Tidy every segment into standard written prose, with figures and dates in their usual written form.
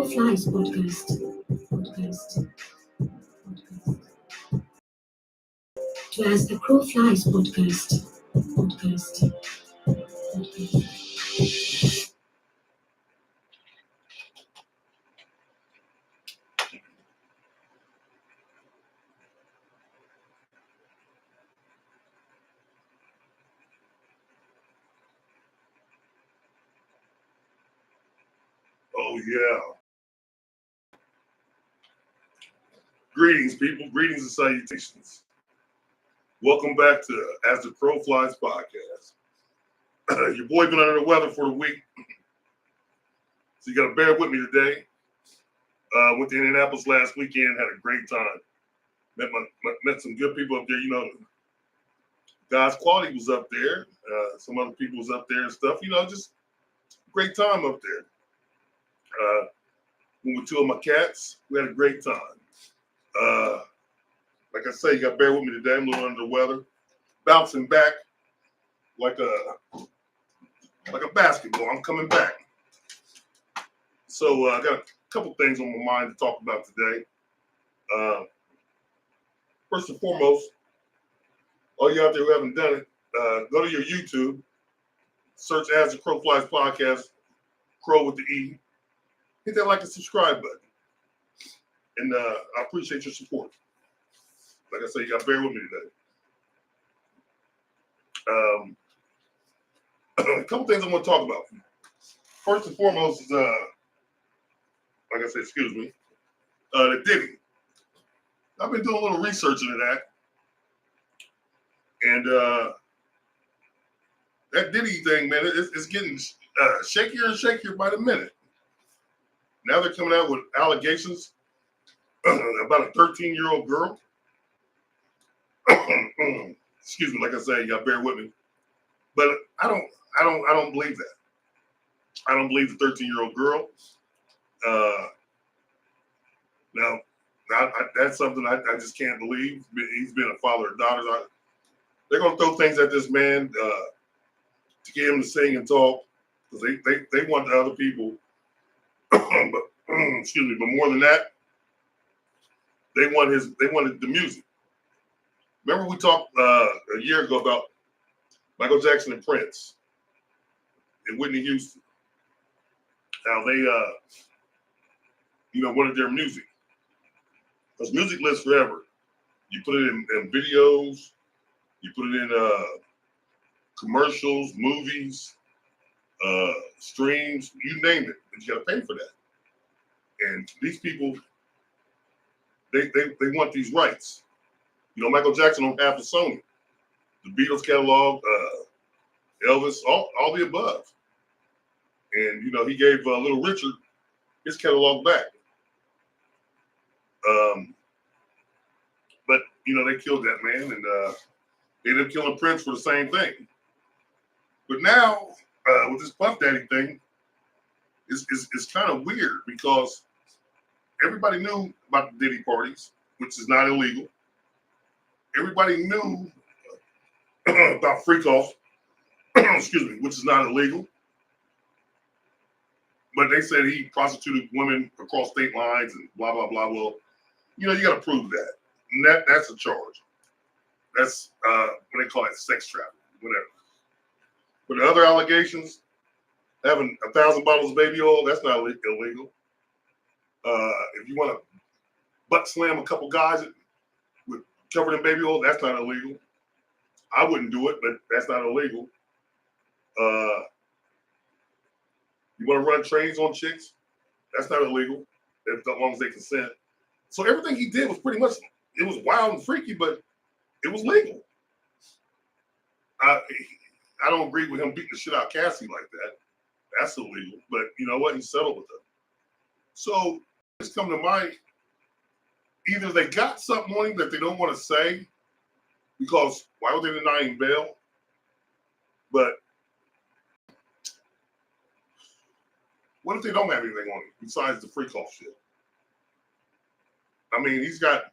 Crow Flies podcast. To As the Crow Flies podcast. Oh, yeah. Greetings, people. Greetings and salutations. Welcome back to As the Crow Flies podcast. Your boy been under the weather for the week, so you got to bear with me today. Went to Indianapolis last weekend, had a great time. Met some good people up there. You know, God's Quality was up there. Some other people was up there and stuff. You know, just great time up there. Went with two of my cats. We had a great time. Like I say, you got to bear with me today. I'm a little under the weather. Bouncing back like a basketball. I'm coming back. So I got a couple things on my mind to talk about today. First and foremost, all you out there who haven't done it, go to your YouTube, search As the Crow Flies podcast, Crow with the E. Hit that like and subscribe button. And I appreciate your support. Like I say, you got to bear with me today. A couple things I want to talk about. First and foremost is, like I said, excuse me, the DIDDY. I've been doing a little research into that. And that DIDDY thing, man, it's getting shakier and shakier by the minute. Now they're coming out with allegations about a 13-year-old girl. Excuse me, like I said, you gotta bear with me. But I don't believe that. I don't believe the 13-year-old girl. Now that's something I just can't believe. He's been a father of daughters. They're gonna throw things at this man to get him to sing and talk because they want the other people. But excuse me, but more than that, they wanted the music. Remember we talked a year ago about Michael Jackson and Prince and Whitney Houston. How they wanted their music. Because music lives forever. You put it in videos, you put it in commercials, movies, streams, you name it, but you gotta pay for that. And these people, they want these rights. You know, Michael Jackson on half of Sony, the Beatles catalog, Elvis, all the above. And you know, he gave Little Richard his catalog back. But you know, they killed that man, and they ended up killing Prince for the same thing. But now with this Puff Daddy thing, it's kind of weird because everybody knew about the Diddy parties, which is not illegal. Everybody knew about freak off, excuse me, which is not illegal. But they said he prostituted women across state lines and blah, blah, blah. Well, you know, you got to prove that. And that's a charge. That's what they call it, sex trafficking, whatever. But the other allegations, having 1,000 bottles of baby oil, that's not illegal. If you want to butt slam a couple guys with covered in baby oil, that's not illegal. I wouldn't do it, but that's not illegal. You want to run trains on chicks, that's not illegal, as long as they consent. So everything he did was pretty much, it was wild and freaky, but it was legal. I don't agree with him beating the shit out of Cassie like that. That's illegal. But you know what? He settled with them. So it's come to mind, either they got something on him that they don't want to say, because why would they deny him bail? But what if they don't have anything on him besides the freak off shit? I mean, he's got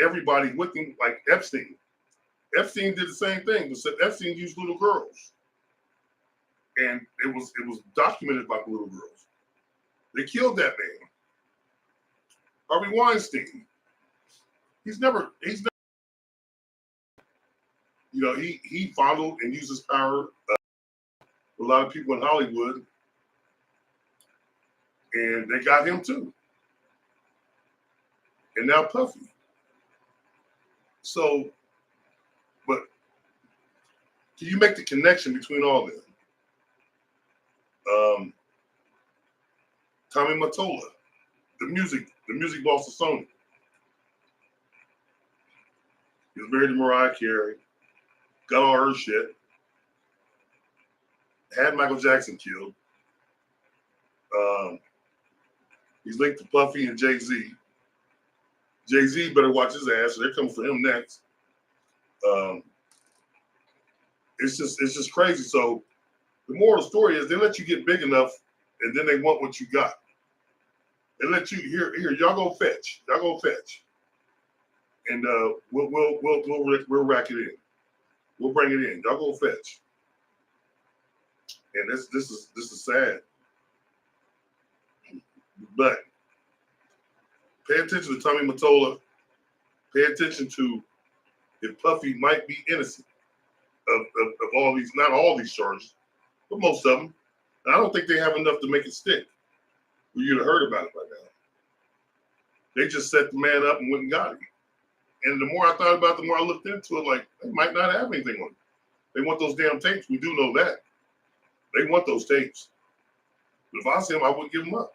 everybody with him, like Epstein. Epstein did the same thing, but Epstein used little girls, and it was documented by the little girls. They killed that man. Harvey Weinstein. He's never, you know, he fondled and used his power with a lot of people in Hollywood, and they got him too. And now Puffy. So, but can you make the connection between all of them? Tommy Mottola, the music boss of Sony. He was married to Mariah Carey, got all her shit, had Michael Jackson killed. He's linked to Puffy and Jay-Z. Jay-Z better watch his ass, so they're coming for him next. It's just crazy. So the moral of the story is they let you get big enough, and then they want what you got. They let you here. Y'all go fetch. And we'll rack it in. We'll bring it in. Y'all go fetch. And this is sad. But pay attention to Tommy Mottola. Pay attention to if Puffy might be innocent of all these, not all these charges, but most of them. And I don't think they have enough to make it stick. Well, you'd have heard about it by now. They just set the man up and went and got him. And the more I thought about it, the more I looked into it, like, they might not have anything on it. They want those damn tapes. We do know that. They want those tapes. But if I see them, I wouldn't give them up.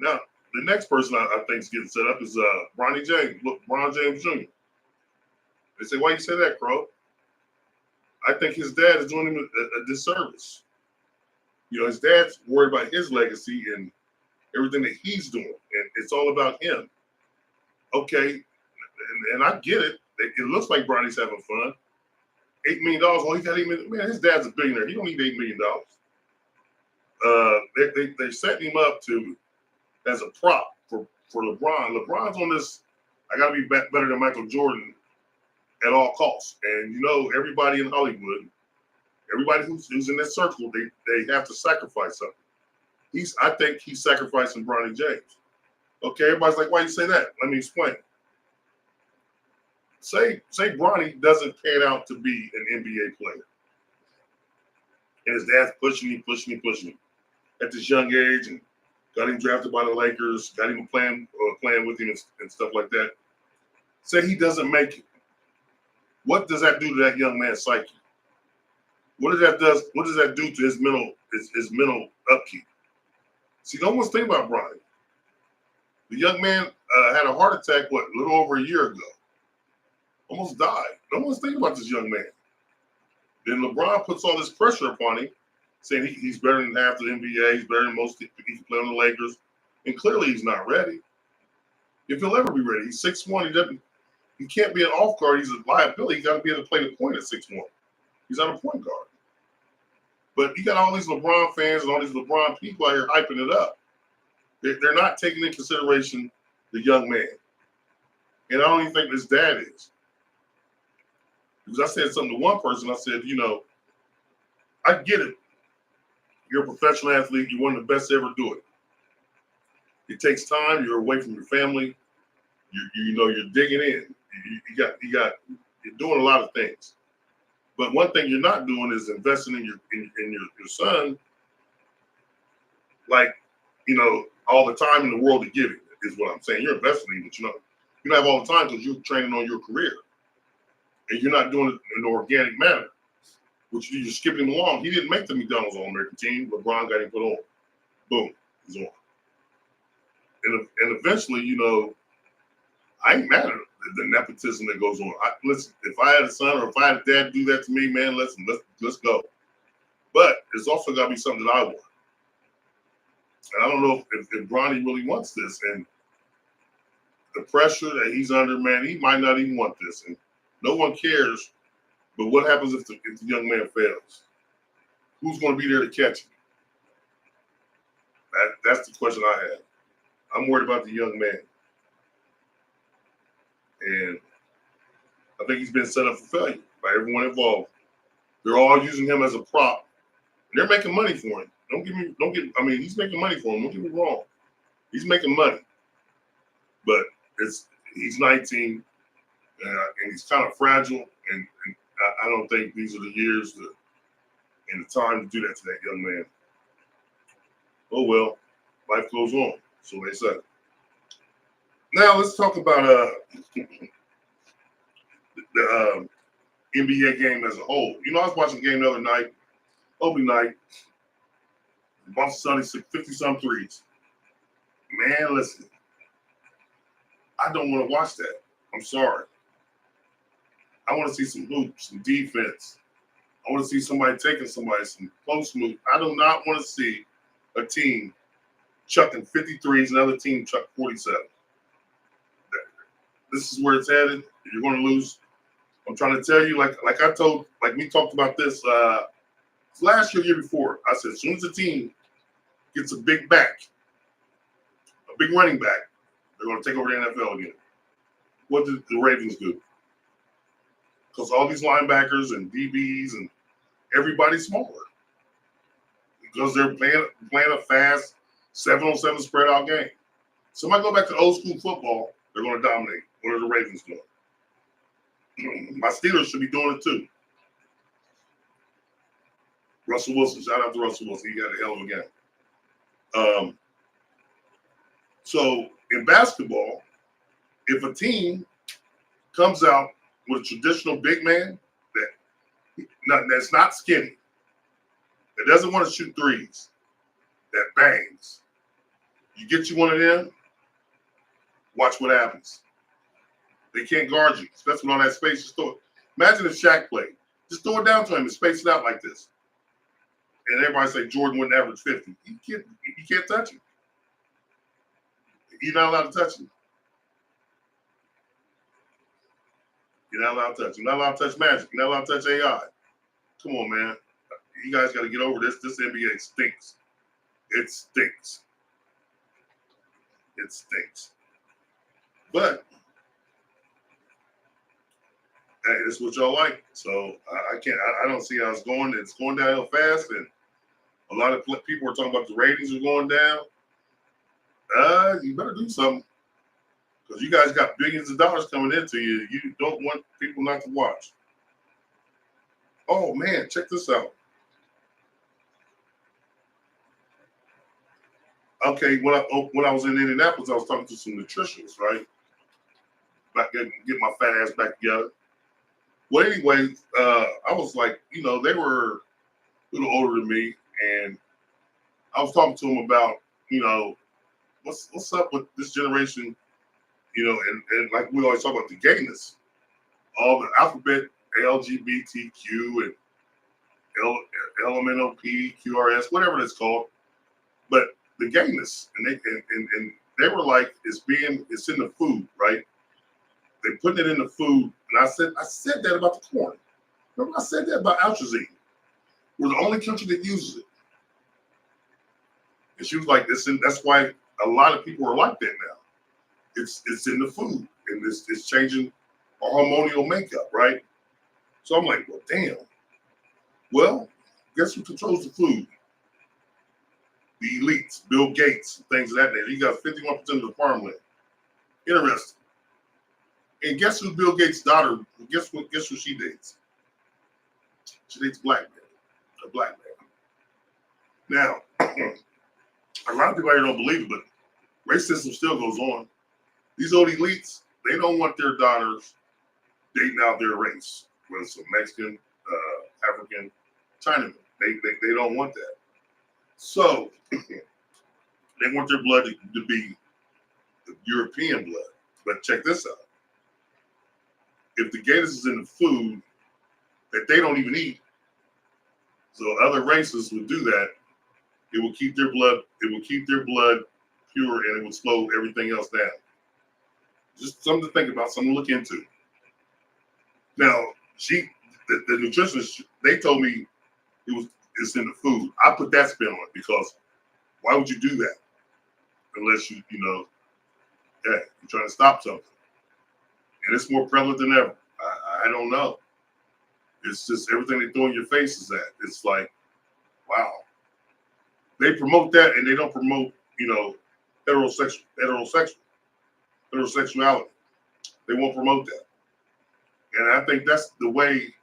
Now, the next person I think is getting set up is Bronny James. Look, Bron James Jr. They say, why you say that, Crow? I think his dad is doing him a disservice. You know, his dad's worried about his legacy and everything that he's doing, and it's all about him. Okay, and I get it. It looks like Bronny's having fun. $8 million. Well, he got $8 million. Man, his dad's a billionaire. He don't need $8 million. They set him up as a prop for LeBron. LeBron's on this. I got to be better than Michael Jordan at all costs. And you know, everybody in Hollywood, everybody who's in that circle, they have to sacrifice something. I think he's sacrificing Bronny James. Okay, everybody's like, why you say that? Let me explain. Say Bronny doesn't pan out to be an NBA player, and his dad's pushing him at this young age, and got him drafted by the Lakers, got him playing with him and stuff like that. Say he doesn't make it. What does that do to that young man's psyche? What does that do to his mental upkeep? See, no one's thinking about Bronny. The young man had a heart attack, a little over a year ago. Almost died. No one's thinking about this young man. Then LeBron puts all this pressure upon him, saying he's better than half the NBA, he's better than most people he can play on the Lakers, and clearly he's not ready. If he'll ever be ready, he's 6'1". He can't be an off guard. He's a liability. He's got to be able to play the point at 6'1". He's not a point guard. But you got all these LeBron fans and all these LeBron people out here hyping it up. They're not taking into consideration the young man. And I don't even think his dad is. Because I said something to one person. I said, you know, I get it. You're a professional athlete. You're one of the best to ever do it. It takes time. You're away from your family. You're digging in. You're doing a lot of things. But one thing you're not doing is investing in your son, like, you know, all the time in the world to give it, is what I'm saying. You're investing in it, but you don't have all the time because you're training on your career. And you're not doing it in an organic manner, which you're skipping along. He didn't make the McDonald's All-American team. LeBron got him put on. Boom, he's on. And eventually, you know, I ain't mad at the nepotism that goes on. Listen, if I had a son or if I had a dad do that to me, man, let's go. But it's also got to be something that I want. And I don't know if Bronny really wants this. And the pressure that he's under, man, he might not even want this. And no one cares. But what happens if the young man fails? Who's going to be there to catch him? That's the question I have. I'm worried about the young man. And I think he's been set up for failure by everyone involved. They're all using him as a prop They're making money for him. I mean, he's making money for him. Don't get me wrong. He's making money. But he's 19, and he's kind of fragile, and I don't think these are the years and the time to do that to that young man. Oh well, life goes on, so they say. Now let's talk about the NBA game as a whole. You know, I was watching the game the other night, opening night. Boston Celtics 50-some threes. Man, listen, I don't want to watch that. I'm sorry. I want to see some hoops, some defense. I want to see somebody taking somebody, some close move. I do not want to see a team chucking 53s, another team chuck 47. This is where it's headed. You're going to lose. I'm trying to tell you, like we talked about this last year, year before. I said, as soon as a team gets a big back, a big running back, they're going to take over the NFL again. What did the Ravens do? Because all these linebackers and DBs and everybody's smaller. Because they're playing a fast 7-on-7 spread out game. Somebody go back to old school football, they're going to dominate. What are the Ravens doing? My Steelers should be doing it too. Russell Wilson, shout out to Russell Wilson. He got a hell of a game. So in basketball, if a team comes out with a traditional big man that's not skinny, that doesn't want to shoot threes, that bangs, you get you one of them, watch what happens. They can't guard you, especially on that space. Just throw it. Imagine if Shaq played. Just throw it down to him and space it out like this. And everybody say Jordan wouldn't average 50. You can't touch him. You're not allowed to touch him. You're not allowed to touch him. You're not allowed to touch Magic. You're not allowed to touch AI. Come on, man. You guys got to get over this. This NBA stinks. It stinks. It stinks. But hey, this is what y'all like. So I don't see how it's going. It's going downhill fast, and a lot of people are talking about the ratings are going down. You better do something, because you guys got billions of dollars coming into you. You don't want people not to watch. Oh man, check this out. Okay, when I was in Indianapolis, I was talking to some nutritionists, right? Back get my fat ass back together. Well, anyway, I was like, they were a little older than me, and I was talking to them about, what's up with this generation, and like we always talk about the gayness, all the alphabet, LGBTQ and LMNOP, QRS, whatever it's called, but the gayness, and they were like, it's in the food, right? They're putting it in the food, and I said that about the corn. Remember, I said that about atrazine. We're the only country that uses it. And she was like, that's why a lot of people are like that now. It's in the food, and it's changing our hormonal makeup, right? So I'm like, well, damn. Well, guess who controls the food? The elites, Bill Gates, things of that nature. He got 51% of the farmland. Interesting. And guess who Bill Gates' daughter? Guess who she dates? She dates a black man. Now, a lot of people here don't believe it, but racism still goes on. These old elites, they don't want their daughters dating out their race, whether it's a Mexican, African, Chinaman. They don't want that. So they want their blood to be the European blood. But check this out. If the gayness is in the food that they don't even eat, so other races would do that, it will keep their blood pure, and it will slow everything else down. Just something to think about, something to look into. Now, the nutritionist, they told me it's in the food. I put that spin on it, because why would you do that unless you're trying to stop something? And it's more prevalent than ever. I don't know. It's just everything they throw in your face is that. It's like, Wow. They promote that, and they don't promote, heterosexuality. They won't promote that. And I think that's the way,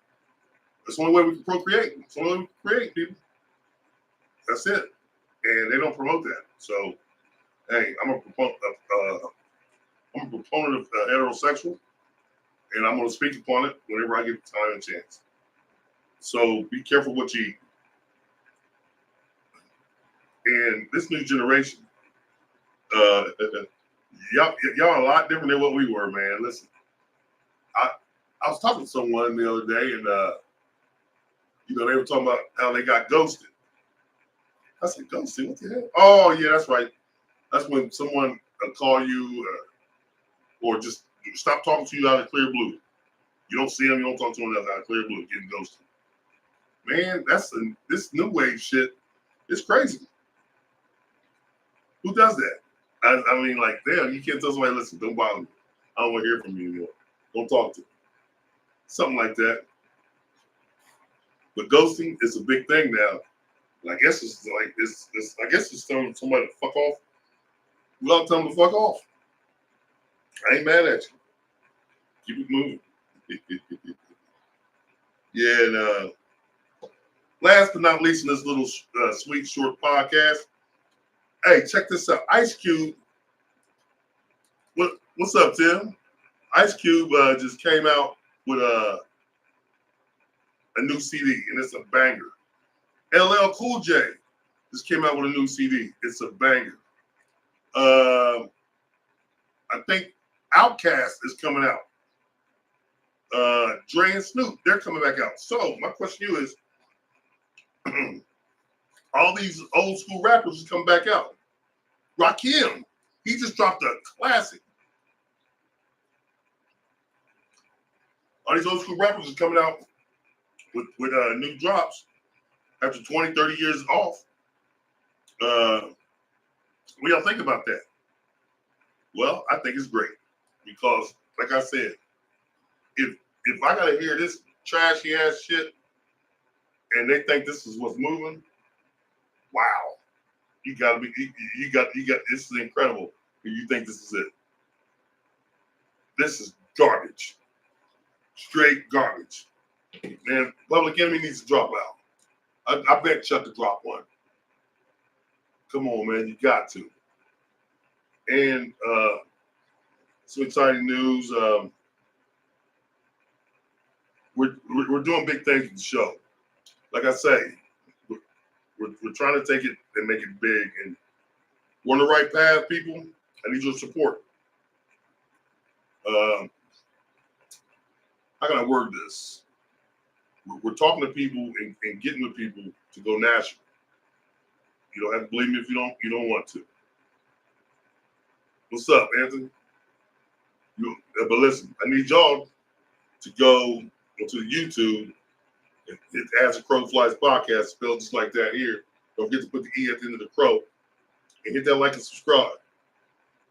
that's the only way we can procreate. It's the only way we can create, people. That's it. And they don't promote that. So, hey, I'm a proponent of heterosexual, and I'm going to speak upon it whenever I get the time and chance. So be careful what you eat. And this new generation, y'all a lot different than what we were, man. Listen, I was talking to someone the other day, and they were talking about how they got ghosted. I said, ghosted? What the hell? Oh yeah, that's right. That's when someone call you or just stop talking to you out of clear blue. You don't see them, you don't talk to them out of clear blue, getting ghosted. Man, this new wave shit is crazy. Who does that? I mean, like, damn, you can't tell somebody, listen, don't bother me. I don't want to hear from you anymore. Don't talk to me. Something like that. But ghosting is a big thing now. And I guess it's telling somebody to fuck off without telling them to fuck off. I ain't mad at you. Keep it moving. Yeah, and last but not least in this little sweet short podcast, hey, check this out. Ice Cube, what's up, Tim? Ice Cube just came out with a new CD, and it's a banger. LL Cool J just came out with a new CD. It's a banger. I think Outkast is coming out. Dre and Snoop, they're coming back out. So my question to you is, all these old school rappers is coming back out. Rakim, he just dropped a classic. All these old school rappers is coming out with new drops after 20, 30 years off. What do y'all think about that? Well, I think it's great because, like I said, if I gotta hear this trashy ass shit and they think this is what's moving, wow, you got this is incredible. And you think this is it? This is garbage, straight garbage. Man, Public Enemy needs to drop out. I bet Chuck to drop one. Come on, man, you got to. And some exciting news. We're doing big things with the show. Like I say, we're trying to take it and make it big. And we're on the right path, people. I need your support. How can I word this? We're talking to people and getting the people to go national. You don't have to believe me if you don't want to. What's up, Anthony? But listen, I need y'all to go to YouTube and hit As the Crow Flies podcast, spelled just like that here. Don't forget to put the E at the end of the crow and hit that like and subscribe.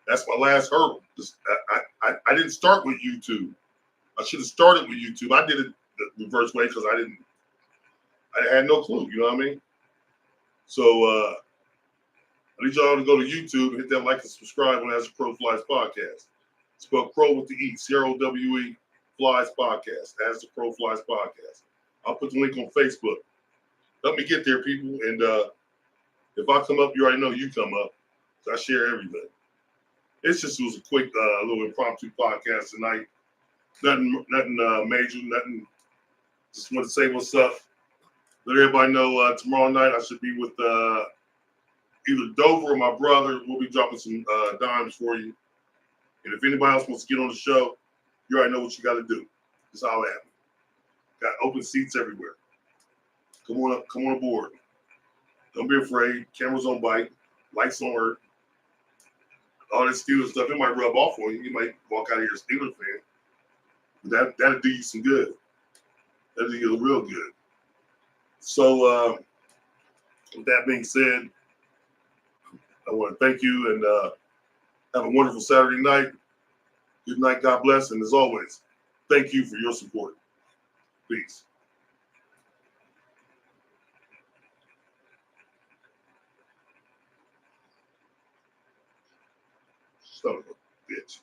That's my last hurdle. I didn't start with YouTube. I should have started with YouTube. I did it the reverse way because I had no clue, you know what I mean? So I need y'all to go to YouTube and hit that like and subscribe on As the Crow Flies podcast. Spell Crow with the E, CROWE Flies podcast, As the Crow Flies podcast. I'll put the link on Facebook. Help me get there, people. And if I come up, you already know you come up. So I share everything. It was a quick little impromptu podcast tonight. Nothing major, nothing. Just want to say what's up. Let everybody know tomorrow night I should be with either Dover or my brother. We'll be dropping some dimes for you. And if anybody else wants to get on the show, you already know what you got to do. Just holler at me. Got open seats everywhere. Come on up, come on aboard. Don't be afraid. Cameras on bike, lights on earth. All that Steelers stuff, it might rub off on you. You might walk out of here a Steelers fan. But that'll do you some good. That'll do you real good. So with that being said, I want to thank you and have a wonderful Saturday night. Good night, God bless, and as always, thank you for your support. Peace. Son of a bitch.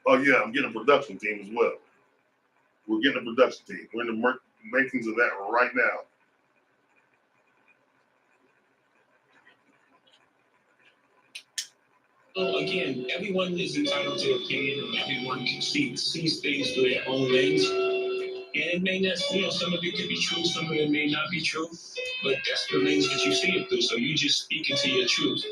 Oh yeah, I'm getting a production team as well. We're getting a production team. We're in the makings of that right now. Well, again, everyone is entitled to opinion, and everyone can sees things through their own lens. And it may not, some of it could be true, some of it may not be true, but that's the lens that you see it through. So you just speak into your truth.